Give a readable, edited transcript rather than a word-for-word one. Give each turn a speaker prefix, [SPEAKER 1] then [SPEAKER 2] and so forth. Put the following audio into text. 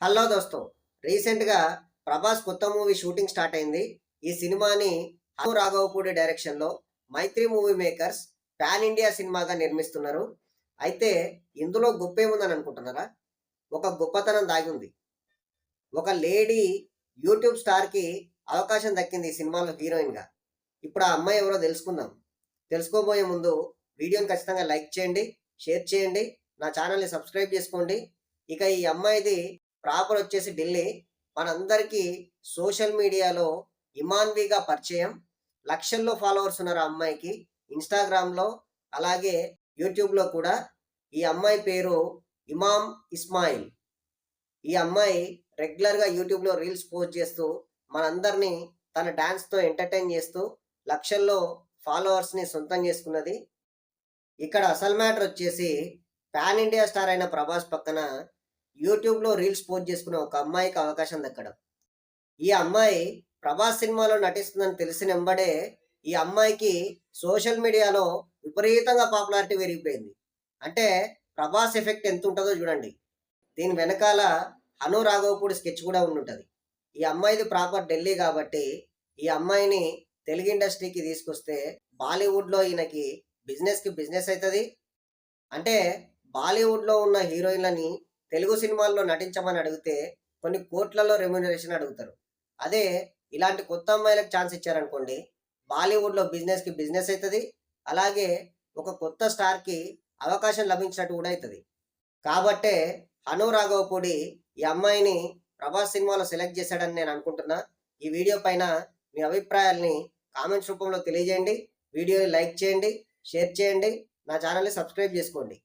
[SPEAKER 1] Hello దోస్తో, రీసెంట్గా ప్రభాస్ కొత్త movie shooting start అయింది. ఈ సినిమాని హను రాఘవపూడి డైరెక్షన్లో మైత్రి మూవీ మేకర్స్ పాన్ ఇండియా సినిమాగా నిర్మిస్తున్నారు. అయితే ఇందులో గొప్ప ఏముందని అనుకుంటున్నారా? ఒక గొప్పతనం దాగి ఉంది. ఒక లేడీ యూట్యూబ్ స్టార్కి అవకాశం దక్కింది ఈ సినిమాలో హీరోయిన్గా. ఇప్పుడు ఆ అమ్మాయి ఎవరో తెలుసుకుందాం. తెలుసుకోబోయే ముందు వీడియోని ఖచ్చితంగా లైక్ చేయండి, షేర్ చేయండి, నా ఛానల్ని సబ్స్క్రైబ్ చేసుకోండి. ఇక ఈ అమ్మాయిది ప్రాపర్ వచ్చేసి ఢిల్లీ. మనందరికీ సోషల్ మీడియాలో ఇమాన్విగా పరిచయం. లక్షల్లో ఫాలోవర్స్ ఉన్నారు ఆ అమ్మాయికి ఇన్స్టాగ్రామ్లో, అలాగే యూట్యూబ్లో కూడా. ఈ అమ్మాయి పేరు ఇమామ్ ఇస్మాయిల్. ఈ అమ్మాయి రెగ్యులర్గా యూట్యూబ్లో రీల్స్ పోస్ట్ చేస్తూ మనందరినీ తన డాన్స్తో ఎంటర్టైన్ చేస్తూ లక్షల్లో ఫాలోవర్స్ని సొంతం చేసుకున్నది. ఇక్కడ అసలు మ్యాటర్ వచ్చేసి పాన్ ఇండియా స్టార్ అయిన ప్రభాస్ పక్కన యూట్యూబ్లో రీల్స్ పోస్ట్ చేసుకునే ఒక అమ్మాయికి అవకాశం దక్కడం. ఈ అమ్మాయి ప్రభాస్ సినిమాలో నటిస్తుందని తెలిసిన వెంబడే ఈ అమ్మాయికి సోషల్ మీడియాలో విపరీతంగా పాపులారిటీ పెరిగిపోయింది. అంటే ప్రభాస్ ఎఫెక్ట్ ఎంత ఉంటుందో చూడండి. దీని వెనకాల హను రాఘవపూడి స్కెచ్ కూడా ఉండుంటుంది. ఈ అమ్మాయిది ప్రాపర్ ఢిల్లీ కాబట్టి ఈ అమ్మాయిని తెలుగు ఇండస్ట్రీకి తీసుకొస్తే బాలీవుడ్లో ఈయనకి బిజినెస్కి బిజినెస్ అవుతుంది. అంటే బాలీవుడ్లో ఉన్న హీరోయిన్లని తెలుగు సినిమాల్లో నటించమని అడిగితే కొన్ని కోట్లలో రెమ్యూనరేషన్ అడుగుతారు. అదే ఇలాంటి కొత్త అమ్మాయిలకు ఛాన్స్ ఇచ్చారనుకోండి, బాలీవుడ్లో బిజినెస్కి బిజినెస్ అవుతుంది, అలాగే ఒక కొత్త స్టార్కి అవకాశం లభించినట్టు కూడా అవుతుంది. కాబట్టే హను రాఘవపూడి ఈ అమ్మాయిని ప్రభాస్ సినిమాలో సెలెక్ట్ చేశాడని నేను అనుకుంటున్నా. ఈ వీడియో పైన మీ అభిప్రాయాల్ని కామెంట్స్ రూపంలో తెలియజేయండి. వీడియోని లైక్ చేయండి, షేర్ చేయండి, నా ఛానల్ని సబ్స్క్రైబ్ చేసుకోండి.